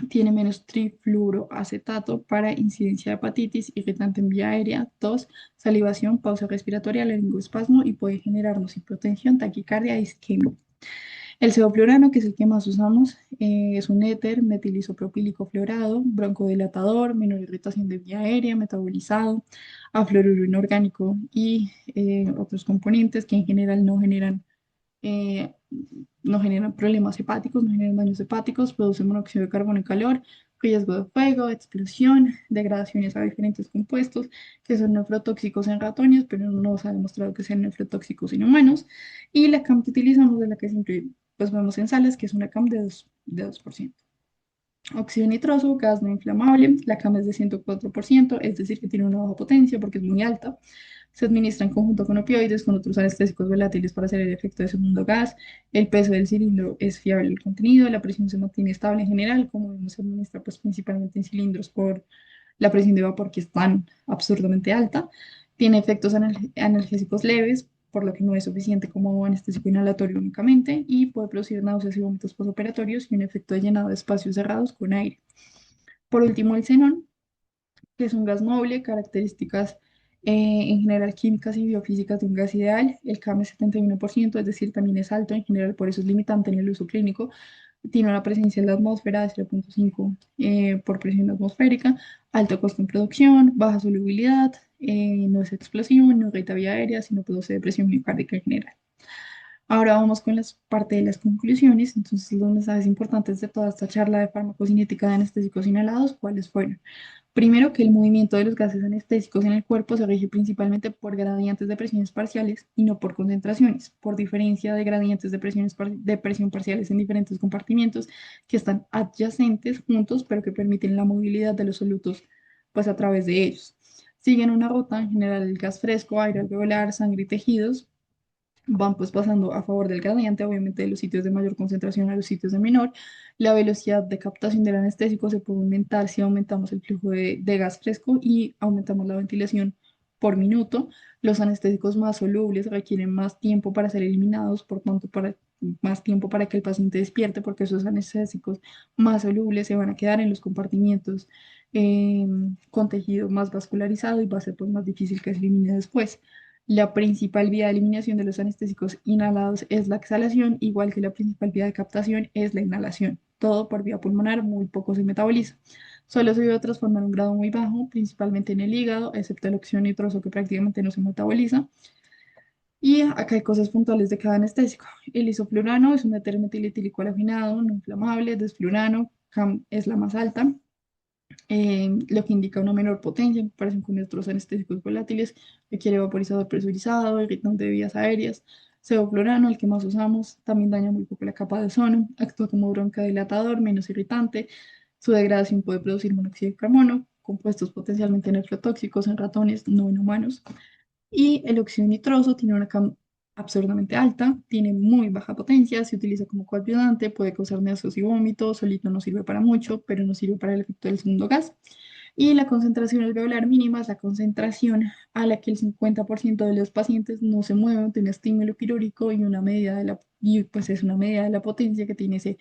S1: tiene menos trifluoroacetato para incidencia de hepatitis, irritante en vía aérea, tos, salivación, pausa respiratoria, laringoespasmo y puede generarnos hipotensión, taquicardia e isquemia. El sevoflurano, que es el que más usamos, es un éter metilisopropílico fluorado, broncodilatador, menor irritación de vía aérea, metabolizado, a fluoruro inorgánico y otros componentes que en general eh, no generan problemas hepáticos, no generan daños hepáticos, producen monóxido de carbono y calor, riesgo de fuego, explosión, degradaciones a diferentes compuestos que son nefrotóxicos en ratones, pero no se ha demostrado que sean nefrotóxicos en humanos. Y la CAM que utilizamos, de la que siempre pues, vemos en salas, que es una CAM de 2%. Óxido nitroso, gas no inflamable, la CAM es de 104%, es decir, que tiene una baja potencia porque es muy alta. Se administra en conjunto con opioides, con otros anestésicos volátiles para hacer el efecto de segundo gas. El peso del cilindro es fiable el contenido, la presión se mantiene estable en general, como vemos, se administra pues, principalmente en cilindros por la presión de vapor que es tan absurdamente alta. Tiene efectos analgésicos leves, por lo que no es suficiente como anestésico inhalatorio únicamente, y puede producir náuseas y vómitos postoperatorios y un efecto de llenado de espacios cerrados con aire. Por último, el xenón, que es un gas noble, características en general químicas y biofísicas de un gas ideal. El CAM es 71%, es decir, también es alto en general, por eso es limitante en el uso clínico. Tiene una presencia en la atmósfera de 0,5 por presión atmosférica, alto costo en producción, baja solubilidad, no es explosivo, no irrita vía aérea, sino produce depresión miocárdica en general. Ahora vamos con las parte de las conclusiones. Entonces, los mensajes importantes de toda esta charla de farmacocinética de anestésicos inhalados, ¿cuáles fueron? Primero, que el movimiento de los gases anestésicos en el cuerpo se rige principalmente por gradientes de presiones parciales y no por concentraciones, por diferencia de gradientes de, de presión parciales en diferentes compartimentos que están adyacentes juntos, pero que permiten la movilidad de los solutos pues a través de ellos. Siguen una ruta, en general el gas fresco, aire alveolar, sangre y tejidos, van pues pasando a favor del gradiente, obviamente de los sitios de mayor concentración a los sitios de menor. La velocidad de captación del anestésico se puede aumentar si aumentamos el flujo de gas fresco y aumentamos la ventilación por minuto. Los anestésicos más solubles requieren más tiempo para ser eliminados, por tanto, más tiempo para que el paciente despierte, porque esos anestésicos más solubles se van a quedar en los compartimientos eh, con tejido más vascularizado y va a ser pues, más difícil que se elimine después. La principal vía de eliminación de los anestésicos inhalados es la exhalación, igual que la principal vía de captación es la inhalación. Todo por vía pulmonar, muy poco se metaboliza. Solo se debe transformar en un grado muy bajo, principalmente en el hígado, excepto el óxido nitroso que prácticamente no se metaboliza. Y acá hay cosas puntuales de cada anestésico. El isoflurano es un éter metaletílico halogenado, no inflamable, desflurano, CAM es la más alta, lo que indica una menor potencia en comparación con otros anestésicos volátiles, requiere vaporizador presurizado, irritante de vías aéreas. Sevoflurano, el que más usamos, también daña muy poco la capa de ozono, actúa como broncodilatador, menos irritante. Su degradación puede producir monóxido de carbono, compuestos potencialmente nefrotóxicos en ratones, no en humanos. Y el óxido nitroso tiene una CAM absurdamente alta, tiene muy baja potencia, se utiliza como coadyuvante, puede causar náuseas y vómitos, solito no sirve para mucho, pero no sirve para el efecto del segundo gas. Y la concentración alveolar mínima es la concentración a la que el 50% de los pacientes no se mueven de un estímulo quirúrgico y una medida de y pues es una medida de la potencia que tiene ese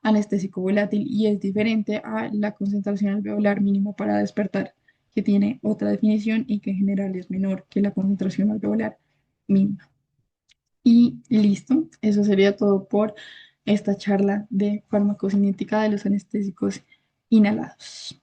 S1: anestésico volátil y es diferente a la concentración alveolar mínima para despertar, que tiene otra definición y que en general es menor que la concentración alveolar mínima. Y listo, eso sería todo por esta charla de farmacocinética de los anestésicos inhalados.